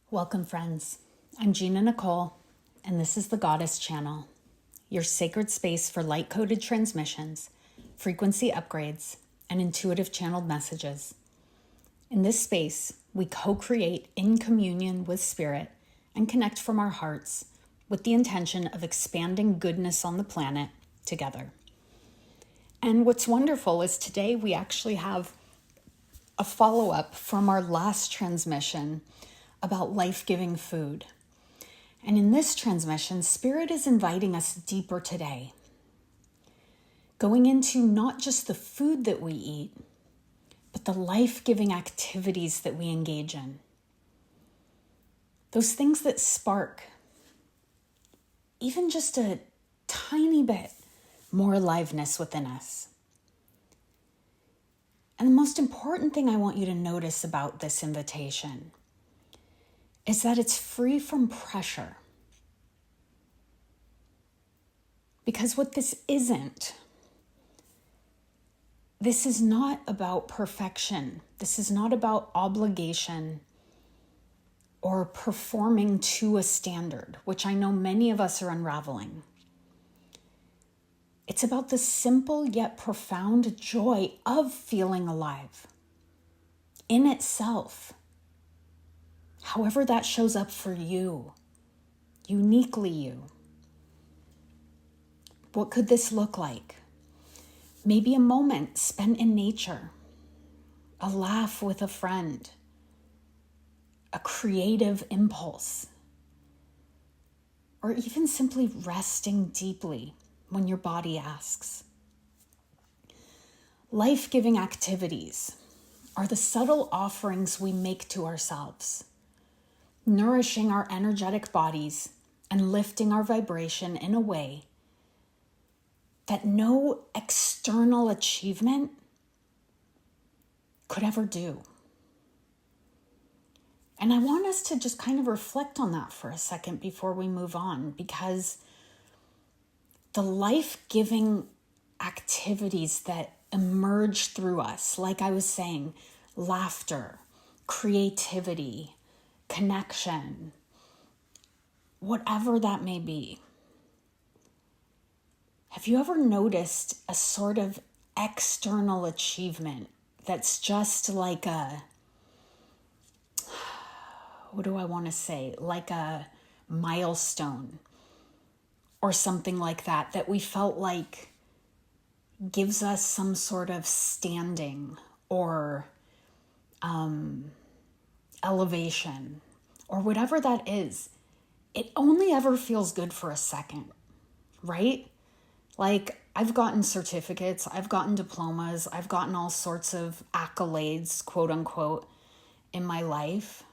Welcome, friends. I'm Gina Nicole, and this is the Goddess Channel, your sacred space for light-coded transmissions, frequency upgrades, and intuitive channeled messages. In this space, we co-create in communion with Spirit and connect from our hearts with the intention of expanding goodness on the planet together. And what's wonderful is today we actually have a follow-up from our last transmission about life-giving food. And in this transmission, Spirit is inviting us deeper today, going into not just the food that we eat, but the life-giving activities that we engage in. Those things that spark even just a tiny bit more aliveness within us. And the most important thing I want you to notice about this invitation is that it's free from pressure. Because what this is not about perfection. This is not about obligation or performing to a standard, which I know many of us are unraveling. It's about the simple yet profound joy of feeling alive in itself. However that shows up for you, uniquely you. What could this look like? Maybe a moment spent in nature, a laugh with a friend, a creative impulse, or even simply resting deeply when your body asks. Life-giving activities are the subtle offerings we make to ourselves, nourishing our energetic bodies and lifting our vibration in a way that no external achievement could ever do. And I want us to just kind of reflect on that for a second before we move on, because the life-giving activities that emerge through us, like I was saying, laughter, creativity, connection, whatever that may be. Have you ever noticed a sort of external achievement that's just like like a milestone or something like that we felt like gives us some sort of standing or elevation or whatever that is? It only ever feels good for a second, right? Like, I've gotten certificates, I've gotten diplomas, I've gotten all sorts of accolades, quote unquote, in my life.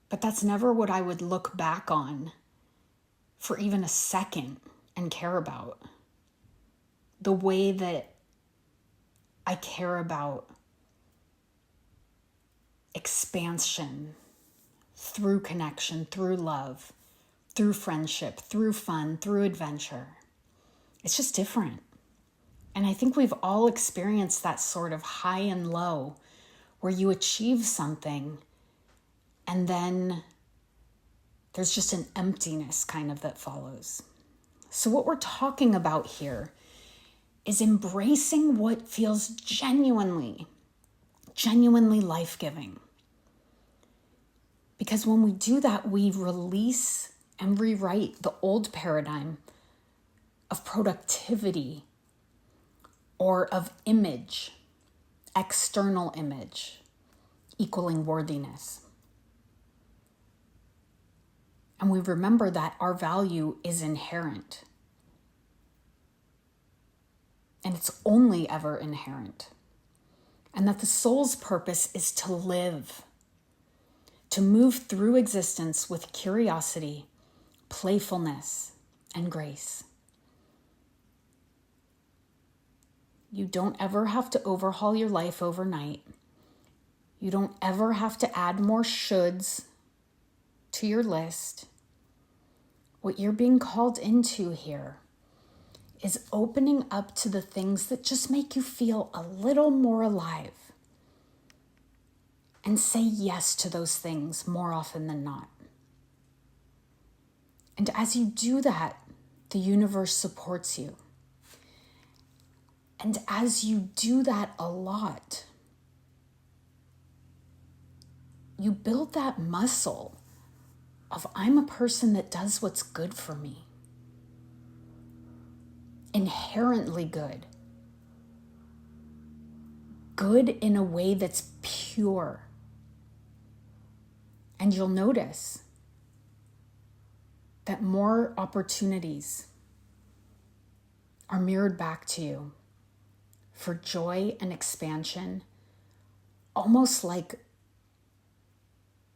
But that's never what I would look back on for even a second and care about. The way that I care about expansion through connection, through love, through friendship, through fun, through adventure. It's just different. And I think we've all experienced that sort of high and low where you achieve something and then there's just an emptiness kind of that follows. So what we're talking about here is embracing what feels genuinely life-giving. Because when we do that, we release and rewrite the old paradigm of productivity or of image, external image, equaling worthiness. And we remember that our value is inherent. And it's only ever inherent. And that the soul's purpose is to live, to move through existence with curiosity, playfulness, and grace. You don't ever have to overhaul your life overnight. You don't ever have to add more shoulds to your list. What you're being called into here is opening up to the things that just make you feel a little more alive. and say yes to those things more often than not. And as you do that, the universe supports you. And as you do that a lot, you build that muscle of I'm a person that does what's good for me. Inherently good. Good in a way that's pure. And you'll notice that more opportunities are mirrored back to you for joy and expansion, almost like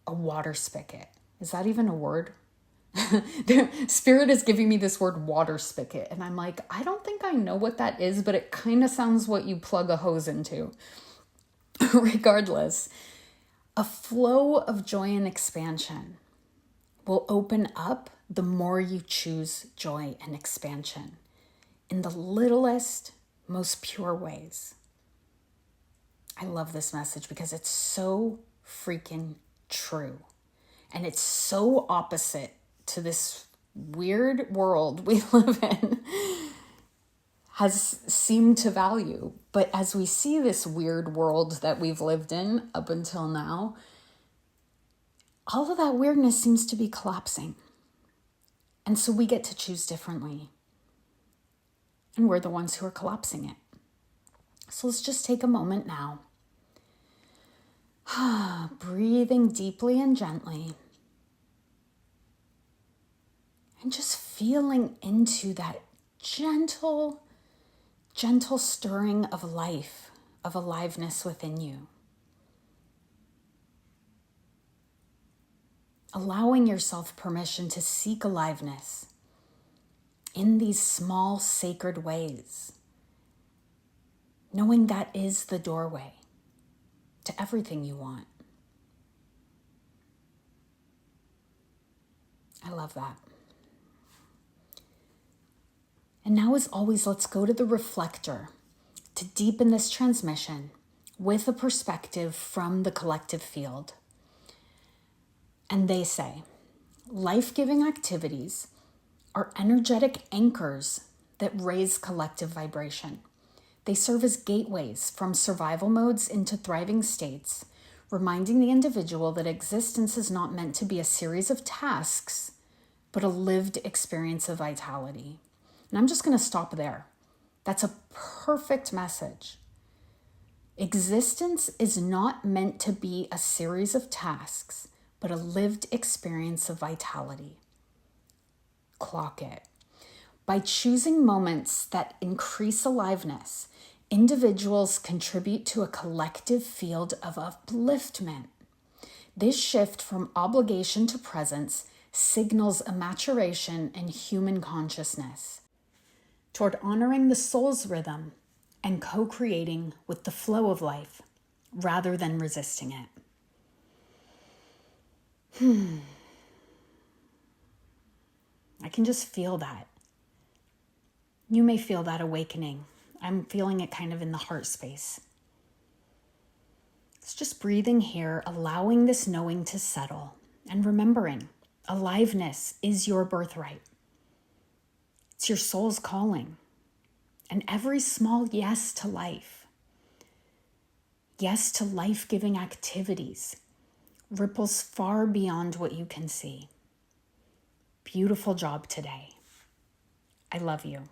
a water spigot. Is that even a word? Spirit is giving me this word water spigot. And I'm like, I don't think I know what that is, but it kind of sounds what you plug a hose into. Regardless, a flow of joy and expansion will open up the more you choose joy and expansion in the littlest, most pure ways. I love this message because it's so freaking true. And it's so opposite to this weird world we live in has seemed to value. But as we see this weird world that we've lived in up until now, all of that weirdness seems to be collapsing. And so we get to choose differently. And we're the ones who are collapsing it. So let's just take a moment now. Breathing deeply and gently. And just feeling into that gentle stirring of life, of aliveness within you. Allowing yourself permission to seek aliveness in these small sacred ways. Knowing that is the doorway to everything you want. I love that. And now, as always, let's go to the reflector to deepen this transmission with a perspective from the collective field. And they say, life-giving activities are energetic anchors that raise collective vibration. They serve as gateways from survival modes into thriving states, reminding the individual that existence is not meant to be a series of tasks, but a lived experience of vitality. And I'm just going to stop there. That's a perfect message. Existence is not meant to be a series of tasks, but a lived experience of vitality. Clock it. By choosing moments that increase aliveness, individuals contribute to a collective field of upliftment. This shift from obligation to presence signals a maturation in human consciousness toward honoring the soul's rhythm and co-creating with the flow of life rather than resisting it. I can just feel that. You may feel that awakening. I'm feeling it kind of in the heart space. It's just breathing here, allowing this knowing to settle, and remembering aliveness is your birthright. It's your soul's calling. And every small yes to life, yes to life-giving activities, ripples far beyond what you can see. Beautiful job today. I love you.